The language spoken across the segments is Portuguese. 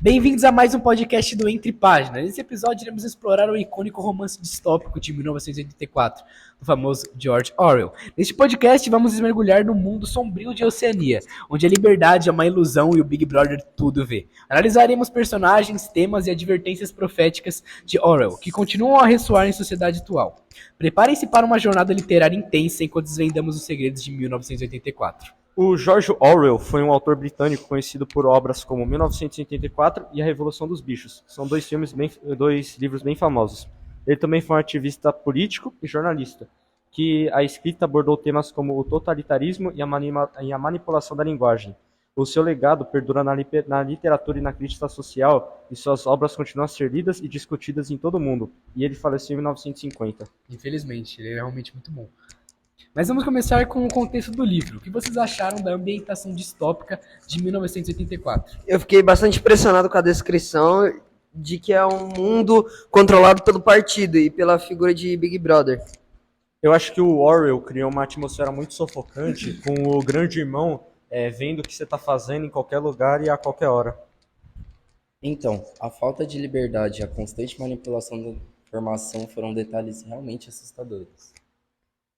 Bem-vindos a mais um podcast do Entre Páginas. Nesse episódio iremos explorar o icônico romance distópico de 1984, do famoso George Orwell. Neste podcast vamos mergulhar no mundo sombrio de Oceania, onde a liberdade é uma ilusão e o Big Brother tudo vê. Analisaremos personagens, temas e advertências proféticas de Orwell, que continuam a ressoar em sociedade atual. Preparem-se para uma jornada literária intensa enquanto desvendamos os segredos de 1984. O George Orwell foi um autor britânico conhecido por obras como 1984 e A Revolução dos Bichos. São dois livros bem famosos. Ele também foi um ativista político e jornalista, que a escrita abordou temas como o totalitarismo e a manipulação da linguagem. O seu legado perdura na literatura e na crítica social, e suas obras continuam a ser lidas e discutidas em todo o mundo. E ele faleceu em 1950. Infelizmente, ele é realmente muito bom. Mas vamos começar com o contexto do livro. O que vocês acharam da ambientação distópica de 1984? Eu fiquei bastante impressionado com a descrição de que é um mundo controlado pelo partido e pela figura de Big Brother. Eu acho que o Orwell criou uma atmosfera muito sufocante, com o grande irmão vendo o que você está fazendo em qualquer lugar e a qualquer hora. Então, a falta de liberdade e a constante manipulação da informação foram detalhes realmente assustadores.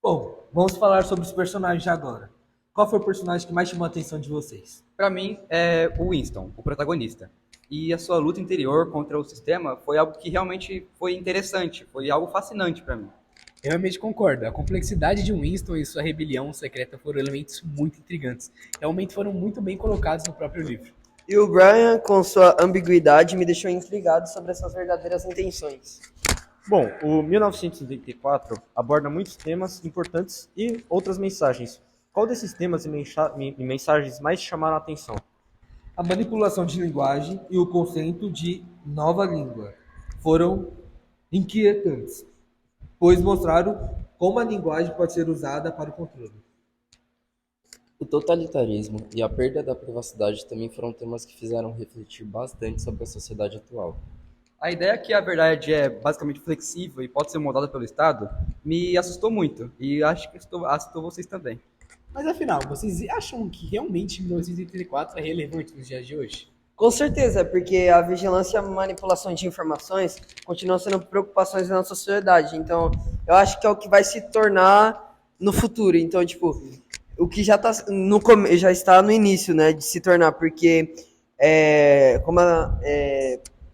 Bom, vamos falar sobre os personagens agora. Qual foi o personagem que mais chamou a atenção de vocês? Para mim, é o Winston, o protagonista. E a sua luta interior contra o sistema foi algo que realmente foi interessante, foi algo fascinante para mim. Eu realmente concordo. A complexidade de Winston e sua rebelião secreta foram elementos muito intrigantes. Realmente foram muito bem colocados no próprio livro. E o Brian, com sua ambiguidade, me deixou intrigado sobre essas verdadeiras intenções. Bom, o 1984 aborda muitos temas importantes e outras mensagens. Qual desses temas e mensagens mais chamaram a atenção? A manipulação de linguagem e o conceito de nova língua foram inquietantes, pois mostraram como a linguagem pode ser usada para o controle. O totalitarismo e a perda da privacidade também foram temas que fizeram refletir bastante sobre a sociedade atual. A ideia que a verdade é basicamente flexível e pode ser moldada pelo Estado me assustou muito e acho que assustou vocês também. Mas afinal, vocês acham que realmente 1984 é relevante nos dias de hoje? Com certeza, porque a vigilância e a manipulação de informações continuam sendo preocupações da nossa sociedade. Então, eu acho que é o que vai se tornar no futuro. Então, tipo, o que já está no início, né, de se tornar, porque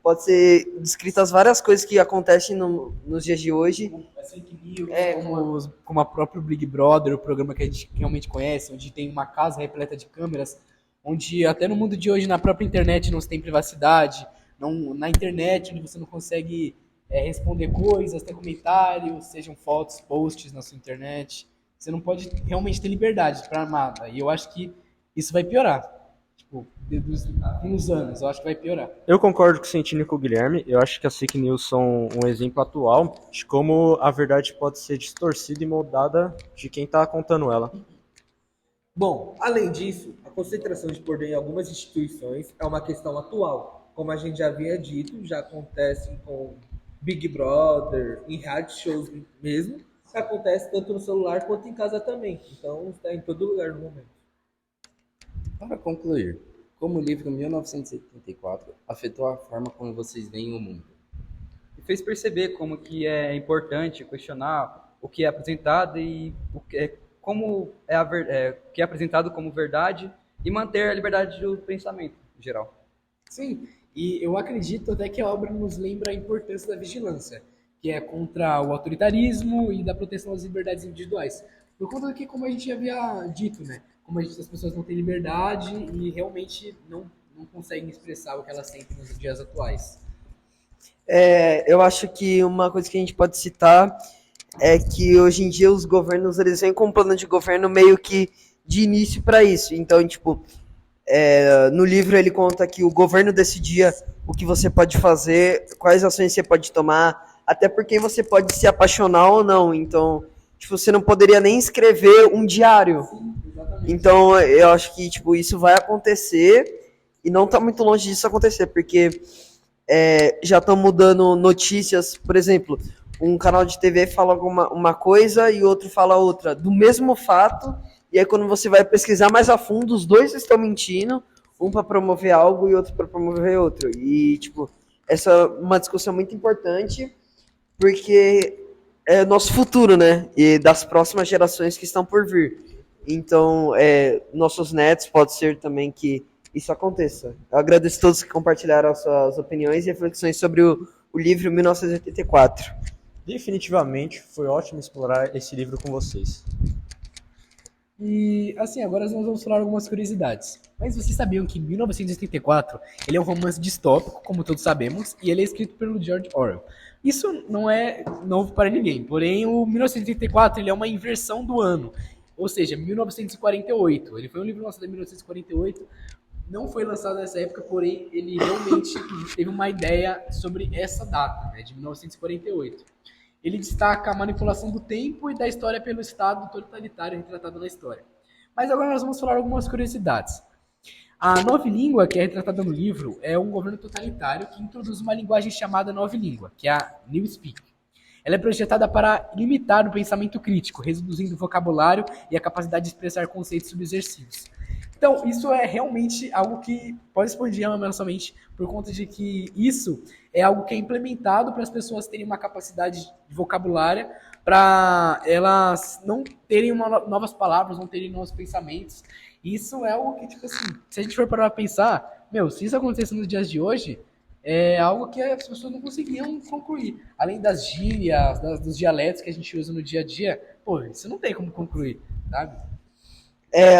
pode ser descritas várias coisas que acontecem nos dias de hoje. As fake news, como a própria Big Brother, o programa que a gente realmente conhece, onde tem uma casa repleta de câmeras, onde até no mundo de hoje, na própria internet, não se tem privacidade, na internet, onde você não consegue responder coisas, ter comentários, sejam fotos, posts na sua internet. Você não pode realmente ter liberdade para nada. E eu acho que isso vai piorar. Tipo, uns anos, eu acho que vai piorar. Eu concordo com o Sentini e com o Guilherme. Eu acho que as fake news são um exemplo atual de como a verdade pode ser distorcida e moldada de quem está contando ela. Bom, além disso, a concentração de poder em algumas instituições é uma questão atual. Como a gente já havia dito, já acontece com Big Brother, em reality shows mesmo, acontece tanto no celular quanto em casa também. Então, está em todo lugar no momento. Para concluir, como o livro 1984 afetou a forma como vocês veem o mundo? E fez perceber como que é importante questionar o que é apresentado e como o que é apresentado como verdade e manter a liberdade do pensamento em geral. Sim, e eu acredito até que a obra nos lembra a importância da vigilância, que é contra o autoritarismo e da proteção das liberdades individuais. Por conta do que, como a gente já havia dito, né? Como as pessoas não têm liberdade e realmente não conseguem expressar o que elas sentem nos dias atuais. Eu acho que uma coisa que a gente pode citar é que hoje em dia os governos eles vêm com um plano de governo meio que de início para isso. Então, tipo, no livro ele conta que o governo decidia o que você pode fazer, quais ações você pode tomar, até porque você pode se apaixonar ou não. Então, tipo, você não poderia nem escrever um diário. Sim, exatamente. Então, eu acho que tipo, isso vai acontecer e não está muito longe disso acontecer, porque já estão mudando notícias. Por exemplo, um canal de TV fala uma coisa e outro fala outra, do mesmo fato, e aí quando você vai pesquisar mais a fundo, os dois estão mentindo, um para promover algo e outro para promover outro. E, tipo, essa é uma discussão muito importante, porque é nosso futuro, né? E das próximas gerações que estão por vir. Então, nossos netos, pode ser também que isso aconteça. Eu agradeço a todos que compartilharam as suas opiniões e reflexões sobre o livro 1984. Definitivamente foi ótimo explorar esse livro com vocês. E, assim, agora nós vamos falar algumas curiosidades. Mas vocês sabiam que 1984, ele é um romance distópico, como todos sabemos, e ele é escrito pelo George Orwell. Isso não é novo para ninguém, porém o 1984 ele é uma inversão do ano, ou seja, 1948. Ele foi um livro lançado em 1948, não foi lançado nessa época, porém ele realmente teve uma ideia sobre essa data, né, de 1948. Ele destaca a manipulação do tempo e da história pelo Estado totalitário retratado na história. Mas agora nós vamos falar algumas curiosidades. A nova língua, que é retratada no livro, é um governo totalitário que introduz uma linguagem chamada nova língua, que é a Newspeak. Ela é projetada para limitar o pensamento crítico, reduzindo o vocabulário e a capacidade de expressar conceitos subversivos. Então, isso é realmente algo que pode expandir a nossa mente, por conta de que isso é algo que é implementado para as pessoas terem uma capacidade de vocabulária, para elas não terem novas palavras, não terem novos pensamentos. Isso é algo que, tipo assim, se a gente for parar para pensar, se isso acontecer nos dias de hoje, é algo que as pessoas não conseguiam concluir. Além das gírias, dos dialetos que a gente usa no dia a dia, isso não tem como concluir, sabe?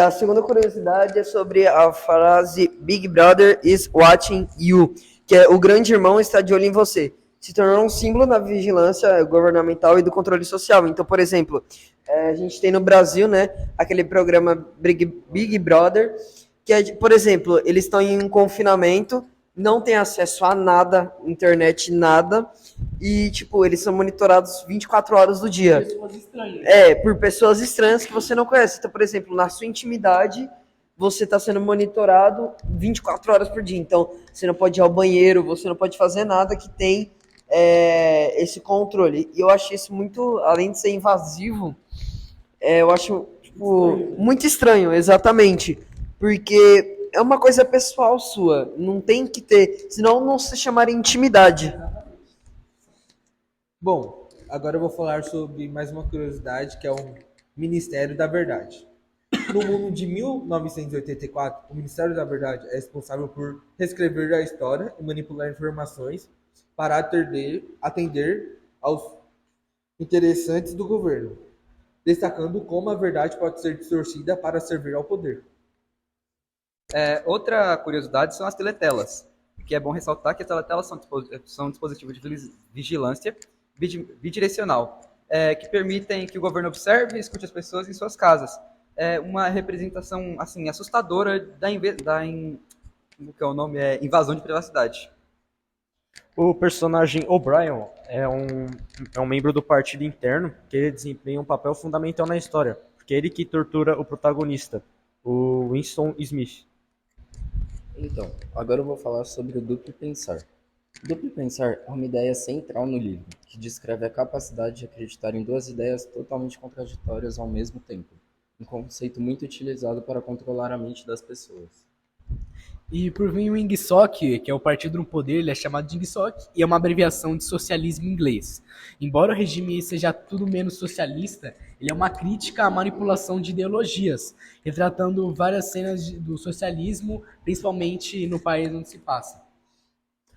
A segunda curiosidade é sobre a frase Big Brother is watching you, que é o grande irmão está de olho em você. Se tornou um símbolo na vigilância governamental e do controle social. Então, por exemplo, a gente tem no Brasil, né, aquele programa Big Brother, que é, por exemplo, eles estão em um confinamento, não tem acesso a nada, internet, nada, e, tipo, eles são monitorados 24 horas do dia. Pessoas estranhas. Por pessoas estranhas que você não conhece. Então, por exemplo, na sua intimidade, você está sendo monitorado 24 horas por dia. Então, você não pode ir ao banheiro, você não pode fazer nada que tem esse controle. E eu acho isso muito, além de ser invasivo, eu acho, tipo, muito estranho, exatamente. Porque é uma coisa pessoal sua. Não tem que ter, senão não se chamaria intimidade. Bom, agora eu vou falar sobre mais uma curiosidade, que é o Ministério da Verdade. No mundo de 1984, o Ministério da Verdade é responsável por reescrever a história e manipular informações para atender aos interessantes do governo, destacando como a verdade pode ser distorcida para servir ao poder. Outra curiosidade são as teletelas, que é bom ressaltar que as teletelas são dispositivos de vigilância bidirecional, que permitem que o governo observe e escute as pessoas em suas casas. É uma representação assim assustadora como que é o nome? Invasão de privacidade. O personagem O'Brien é um membro do partido interno que ele desempenha um papel fundamental na história, porque é ele que tortura o protagonista, o Winston Smith. Então, agora eu vou falar sobre o duplo pensar. O duplo pensar é uma ideia central no livro, que descreve a capacidade de acreditar em duas ideias totalmente contraditórias ao mesmo tempo, um conceito muito utilizado para controlar a mente das pessoas. E por fim, o INGSOC, que é o partido no poder, ele é chamado de INGSOC e é uma abreviação de socialismo em inglês. Embora o regime seja tudo menos socialista, ele é uma crítica à manipulação de ideologias, retratando várias cenas do socialismo, principalmente no país onde se passa.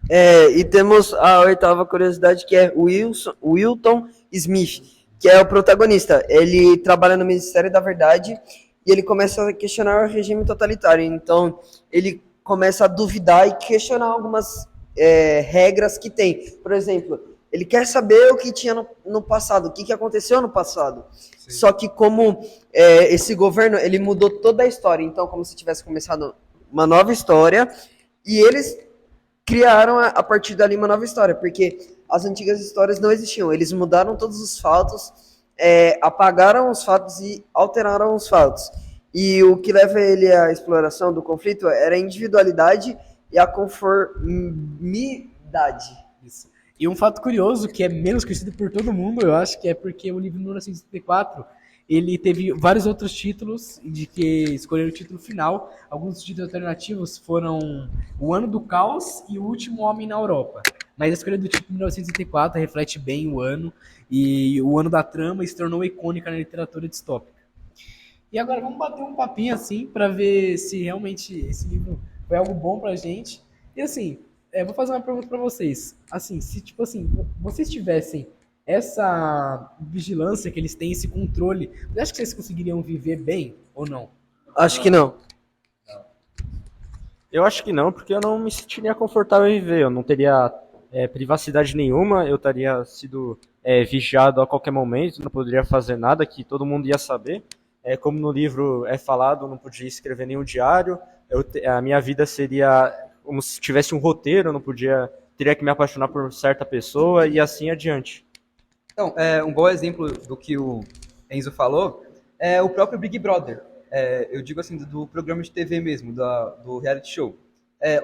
E temos a oitava curiosidade, que é o Wilton Smith, que é o protagonista. Ele trabalha no Ministério da Verdade e ele começa a questionar o regime totalitário. Então, ele começa a duvidar e questionar algumas regras que tem. Por exemplo, ele quer saber o que tinha no passado, o que aconteceu no passado. Sim. Só que como esse governo, ele mudou toda a história. Então, como se tivesse começado uma nova história, e eles criaram a partir dali uma nova história, porque as antigas histórias não existiam. Eles mudaram todos os fatos, apagaram os fatos e alteraram os fatos. E o que leva ele à exploração do conflito era a individualidade e a conformidade. Isso. E um fato curioso, que é menos conhecido por todo mundo, eu acho que é porque o livro 1964, ele teve vários outros títulos de que escolheram o título final. Alguns títulos alternativos foram O Ano do Caos e O Último Homem na Europa. Mas a escolha do título de 1964 reflete bem o ano e o ano da trama e se tornou icônica na literatura distópica. E agora vamos bater um papinho assim para ver se realmente esse livro foi algo bom pra gente. E assim, vou fazer uma pergunta para vocês. Assim, se tipo assim, vocês tivessem essa vigilância que eles têm, esse controle, você acha que vocês conseguiriam viver bem ou não? Acho que não. Eu acho que não, porque eu não me sentiria confortável em viver. Eu não teria privacidade nenhuma, eu estaria sido vigiado a qualquer momento, não poderia fazer nada que todo mundo ia saber. Como no livro é falado, eu não podia escrever nenhum diário. A minha vida seria como se tivesse um roteiro, eu não teria que me apaixonar por certa pessoa e assim adiante. Então, um bom exemplo do que o Enzo falou é o próprio Big Brother. Eu digo assim, do programa de TV mesmo, do reality show.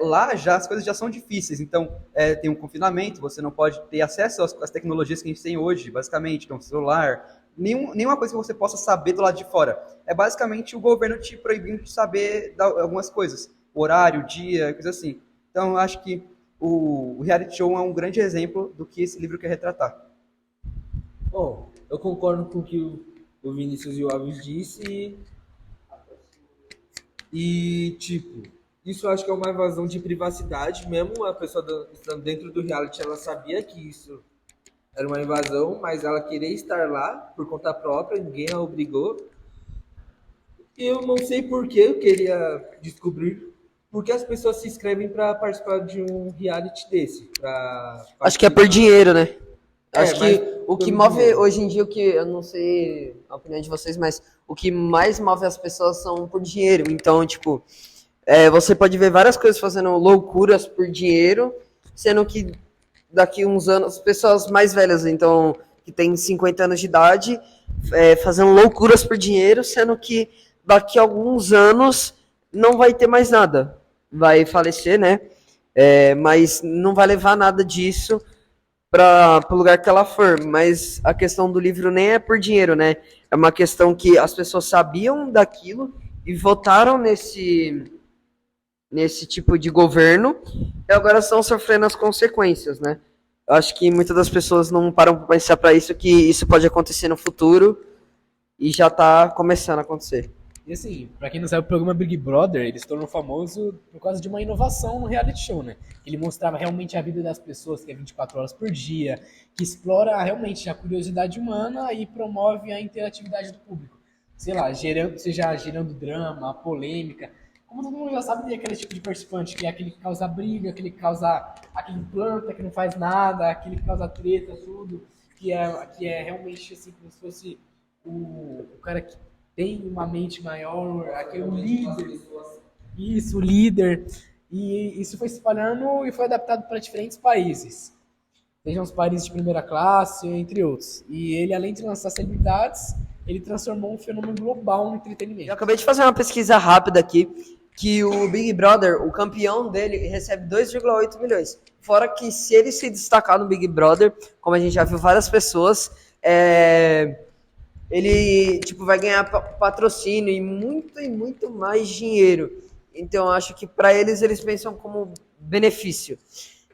Lá já as coisas já são difíceis, então tem um confinamento, você não pode ter acesso às tecnologias que a gente tem hoje, basicamente, que é um celular, nenhuma coisa que você possa saber do lado de fora. É basicamente o governo te proibindo de saber algumas coisas, horário, dia, coisa assim. Então, eu acho que o reality show é um grande exemplo do que esse livro quer retratar. Bom, eu concordo com o que o Vinícius e o Alves disse e, tipo, isso eu acho que é uma invasão de privacidade, mesmo a pessoa estando dentro do reality, ela sabia que isso era uma invasão, mas ela queria estar lá por conta própria, ninguém a obrigou. E eu não sei por que eu queria descobrir por que as pessoas se inscrevem para participar de um reality desse. Acho que é por dinheiro, né? Acho mas que o que pelo move dinheiro. hoje em dia, eu não sei a opinião de vocês, mas o que mais move as pessoas são por dinheiro. Então, tipo, você pode ver várias coisas fazendo loucuras por dinheiro, sendo que daqui uns anos, pessoas mais velhas, então, que tem 50 anos de idade, fazendo loucuras por dinheiro, sendo que daqui a alguns anos não vai ter mais nada. Vai falecer, né? Mas não vai levar nada disso para o lugar que ela for. Mas a questão do livro nem é por dinheiro, né? É uma questão que as pessoas sabiam daquilo e votaram nesse tipo de governo e agora estão sofrendo as consequências, né? Eu acho que muitas das pessoas não param para pensar para isso, que isso pode acontecer no futuro e já está começando a acontecer. E assim, pra quem não sabe, o programa Big Brother, ele se tornou famoso por causa de uma inovação no reality show, né? Ele mostrava realmente a vida das pessoas, que é 24 horas por dia, que explora realmente a curiosidade humana e promove a interatividade do público. Sei lá, gerando drama, polêmica. Como todo mundo já sabe, tem aquele tipo de participante, que é aquele que causa briga, aquele que causa aquele planta, que não faz nada, aquele que causa treta, tudo, que é realmente assim, como se fosse o cara que tem uma mente maior, aquele líder. Isso, o líder. E isso foi se espalhando e foi adaptado para diferentes países. Sejam os países de primeira classe, entre outros. E ele, além de lançar celebridades, ele transformou um fenômeno global no entretenimento. Eu acabei de fazer uma pesquisa rápida aqui, que o Big Brother, o campeão dele, recebe 2,8 milhões. Fora que se ele se destacar no Big Brother, como a gente já viu várias pessoas, ele vai ganhar patrocínio e muito mais dinheiro. Então eu acho que para eles pensam como benefício.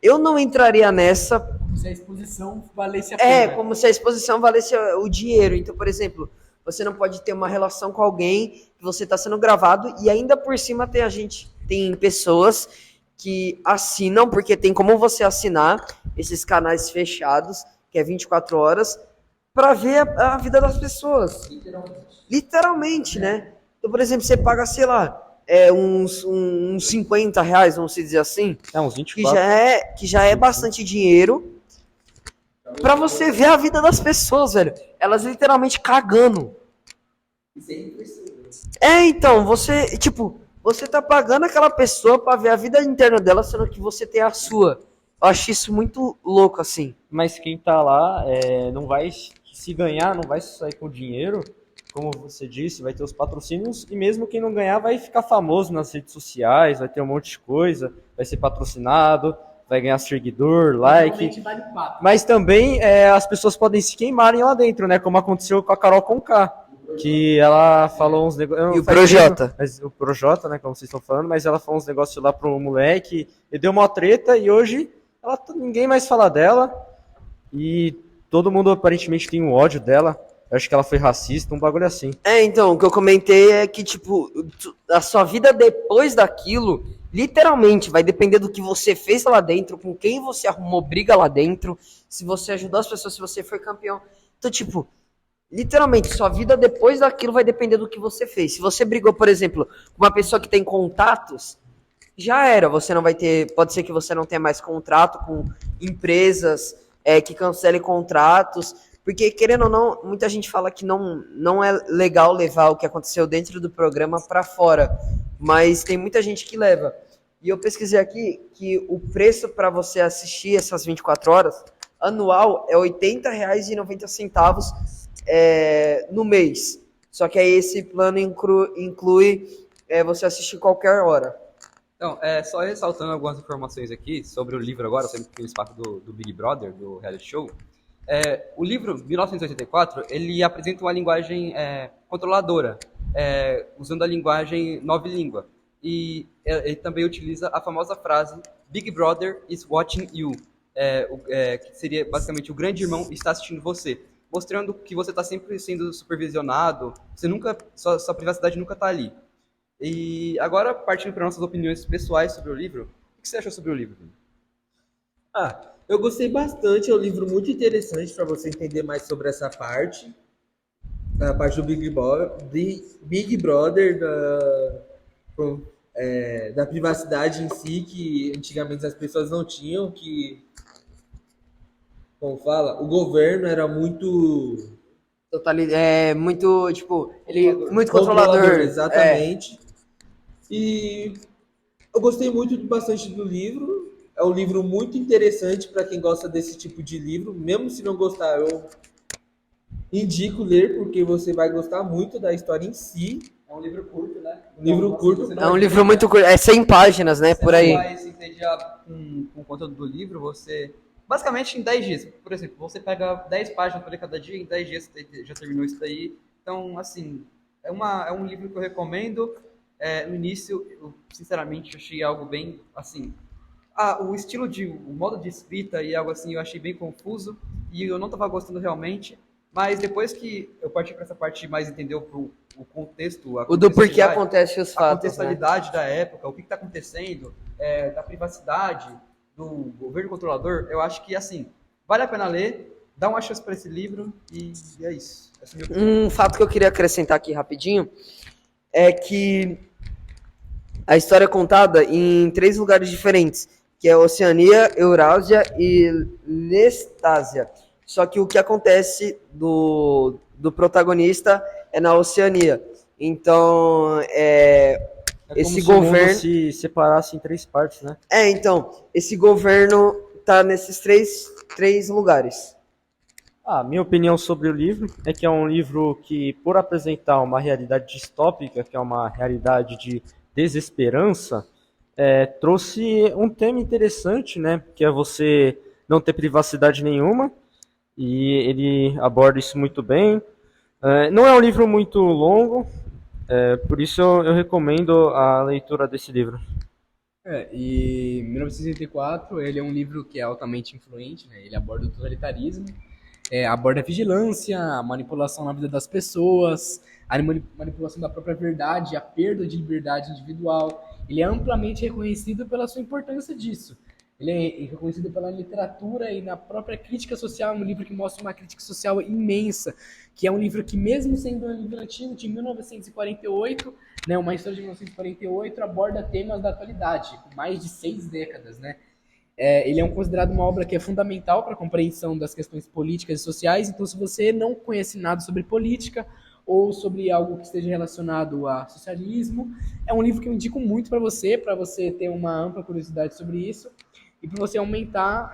Eu não entraria nessa. Como se a exposição valesse a pena. Como se a exposição valesse o dinheiro. Então, por exemplo, você não pode ter uma relação com alguém que você está sendo gravado e ainda por cima tem pessoas que assinam, porque tem como você assinar esses canais fechados, que é 24 horas, para ver a vida das pessoas. Literalmente, né? Então, por exemplo, você paga, sei lá, uns 50 reais, vamos dizer assim. Uns 24. Que já é bastante dinheiro pra você ver a vida das pessoas, velho. Elas literalmente cagando. Então, você tá pagando aquela pessoa pra ver a vida interna dela, sendo que você tem a sua. Eu acho isso muito louco, assim. Mas quem tá lá não vai se ganhar, não vai sair com dinheiro, como você disse, vai ter os patrocínios, e mesmo quem não ganhar vai ficar famoso nas redes sociais, vai ter um monte de coisa, vai ser patrocinado, vai ganhar seguidor, like. Vale pato. Mas também as pessoas podem se queimarem lá dentro, né? Como aconteceu com a Carol Conká. que ela falou uns negócios. E o Projota. O Projota, né, como vocês estão falando, mas ela falou uns negócios lá pro moleque, e deu uma treta, e hoje ninguém mais fala dela, e todo mundo aparentemente tem um ódio dela. Eu acho que ela foi racista, um bagulho assim. Então, o que eu comentei é que, tipo, a sua vida depois daquilo, literalmente, vai depender do que você fez lá dentro, com quem você arrumou briga lá dentro, se você ajudou as pessoas, se você foi campeão. Então, tipo, literalmente, sua vida depois daquilo vai depender do que você fez. Se você brigou, por exemplo, com uma pessoa que tem contatos, já era. Você não vai ter. Pode ser que você não tenha mais contrato com empresas que cancelem contratos. Porque, querendo ou não, muita gente fala que não é legal levar o que aconteceu dentro do programa para fora. Mas tem muita gente que leva. E eu pesquisei aqui que o preço para você assistir essas 24 horas anual é R$ 80,90 no mês. Só que aí esse plano inclui você assistir qualquer hora. Então, só ressaltando algumas informações aqui sobre o livro agora, sobre o espaço do Big Brother, do reality show. O livro, 1984, ele apresenta uma linguagem controladora, usando a linguagem nove língua. E ele também utiliza a famosa frase Big Brother is watching you, que seria basicamente o grande irmão está assistindo você, mostrando que você está sempre sendo supervisionado, sua privacidade nunca está ali. E agora, partindo para nossas opiniões pessoais sobre o livro, o que você achou sobre o livro? Eu gostei bastante, é um livro muito interessante para você entender mais sobre essa parte, a parte do Big Brother, da privacidade em si, que antigamente as pessoas não tinham, como fala, o governo era muito Muito, tipo, muito controlador. Exatamente. E eu gostei bastante do livro. É um livro muito interessante para quem gosta desse tipo de livro. Mesmo se não gostar, eu indico ler, porque você vai gostar muito da história em si. É um livro curto, né? Um livro curto. É um livro muito curto, 100 páginas, né, por aí. Você vai se entediar com o conteúdo do livro, você... Basicamente em 10 dias. Por exemplo, você pega 10 páginas para ler cada dia, em 10 dias você já terminou isso daí. Então, assim, é um livro que eu recomendo. No início, eu sinceramente achei algo bem, assim... o modo de escrita e algo assim eu achei bem confuso e eu não estava gostando realmente, mas depois que eu parti para essa parte mais entender o contexto, O do porquê acontece os a fatos, contextualidade da época, o que está acontecendo, da privacidade, do governo controlador, eu acho que assim, vale a pena ler, dá uma chance para esse livro e é isso. Essa é a minha opinião. Um fato que eu queria acrescentar aqui rapidinho é que a história é contada em 3 lugares diferentes, que é Oceania, Eurásia e Lestásia. Só que o que acontece do protagonista é na Oceania. Então, esse como se o governo mundo se separasse em 3 partes, né? então, esse governo tá nesses três lugares. Minha opinião sobre o livro é que é um livro que, por apresentar uma realidade distópica, que é uma realidade de desesperança, trouxe um tema interessante, né? Que é você não ter privacidade nenhuma, e ele aborda isso muito bem. Não é um livro muito longo, por isso eu recomendo a leitura desse livro. E 1964, ele é um livro que é altamente influente, né? Ele aborda o totalitarismo, aborda a vigilância, a manipulação na vida das pessoas, a manipulação da própria verdade, a perda de liberdade individual. Ele é amplamente reconhecido pela sua importância disso. Ele é reconhecido pela literatura e na própria crítica social. É um livro que mostra uma crítica social imensa, que é um livro que, mesmo sendo um livro antigo, de 1948, né, uma história de 1948, aborda temas da atualidade, com mais de 6 décadas, né? Ele é considerado uma obra que é fundamental para a compreensão das questões políticas e sociais. Então, se você não conhece nada sobre política ou sobre algo que esteja relacionado a socialismo, é um livro que eu indico muito para você ter uma ampla curiosidade sobre isso e para você aumentar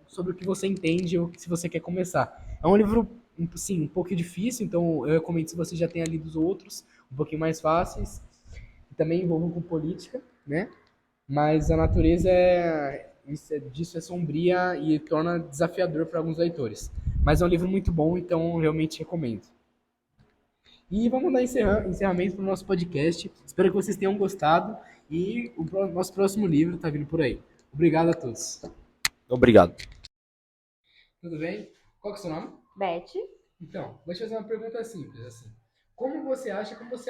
sobre o que você entende ou se você quer começar. É um livro, sim, um pouco difícil, então eu recomendo se você já tenha lido os outros, um pouquinho mais fáceis, que também envolvam com política, né? Mas a natureza disso é sombria e torna desafiador para alguns leitores. Mas é um livro muito bom, então realmente recomendo. E vamos dar encerramento para o nosso podcast. Espero que vocês tenham gostado. E nosso próximo livro está vindo por aí. Obrigado a todos. Obrigado. Tudo bem? Qual que é o seu nome? Beth, Então, vou te fazer uma pergunta simples, assim. Como você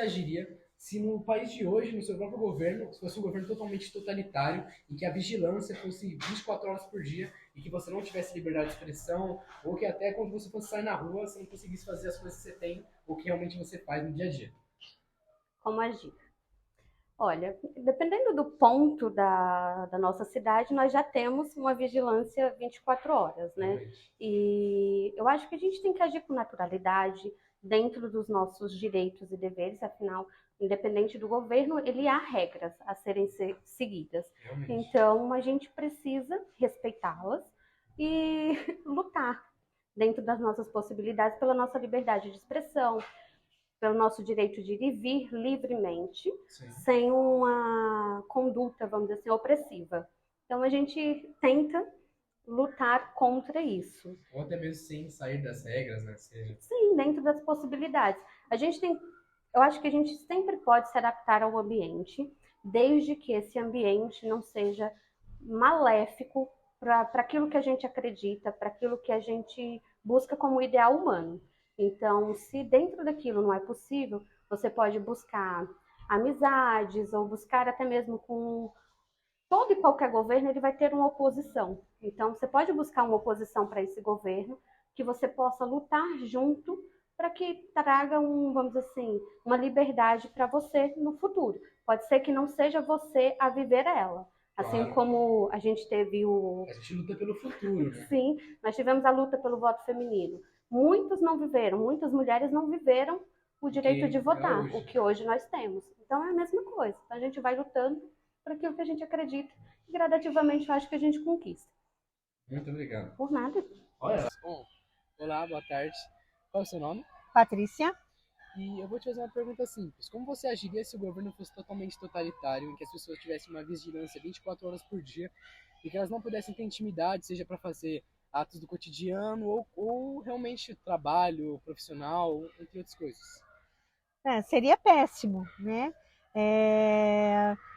agiria se no país de hoje, no seu próprio governo, se fosse um governo totalmente totalitário, em que a vigilância fosse 24 horas por dia e que você não tivesse liberdade de expressão, ou que até quando você fosse sair na rua, você não conseguisse fazer as coisas que você tem ou que realmente você faz no dia a dia? como agir? Olha, dependendo do ponto da nossa cidade, nós já temos uma vigilância 24 horas, né? Realmente. E eu acho que a gente tem que agir com naturalidade, dentro dos nossos direitos e deveres, afinal, independente do governo, ele há regras a serem seguidas. Realmente. Então, a gente precisa respeitá-las e lutar dentro das nossas possibilidades pela nossa liberdade de expressão, pelo nosso direito de ir e vir livremente, Sim. sem uma conduta, vamos dizer assim, opressiva. Então, a gente tenta lutar contra isso. Ou até mesmo sem sair das regras, né? Sim, dentro das possibilidades. Eu acho que a gente sempre pode se adaptar ao ambiente, desde que esse ambiente não seja maléfico para aquilo que a gente acredita, para aquilo que a gente busca como ideal humano. Então, se dentro daquilo não é possível, você pode buscar amizades ou buscar até mesmo com todo e qualquer governo, ele vai ter uma oposição. Então, você pode buscar uma oposição para esse governo, que você possa lutar junto para que traga vamos dizer assim, uma liberdade para você no futuro. Pode ser que não seja você a viver ela. Assim Claro. como a gente teve A gente luta pelo futuro, né? Sim, nós tivemos a luta pelo voto feminino. Muitas mulheres não viveram o direito de votar, hoje. o que hoje nós temos. Então é a mesma coisa. Então a gente vai lutando por aquilo que a gente acredita e gradativamente eu acho que a gente conquista. Muito obrigado. Por nada. Olha. Bom, olá, boa tarde. Qual é o seu nome? Patrícia, E eu vou te fazer uma pergunta simples. Como você agiria se o governo fosse totalmente totalitário, em que as pessoas tivessem uma vigilância 24 horas por dia e que elas não pudessem ter intimidade, seja para fazer atos do cotidiano ou realmente trabalho profissional, entre outras coisas? seria péssimo, né?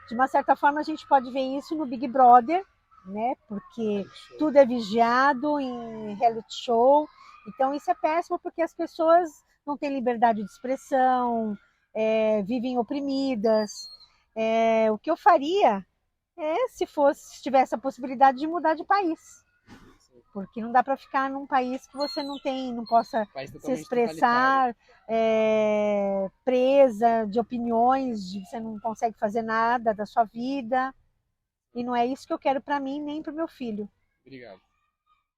De uma certa forma, a gente pode ver isso no Big Brother, né? Porque tudo é vigiado em reality show. Então, isso é péssimo porque as pessoas não têm liberdade de expressão, vivem oprimidas. O que eu faria se tivesse a possibilidade de mudar de país. Porque não dá para ficar num país que você não possa se expressar, presa de opiniões, você não consegue fazer nada da sua vida. E não é isso que eu quero para mim nem para o meu filho. Obrigado.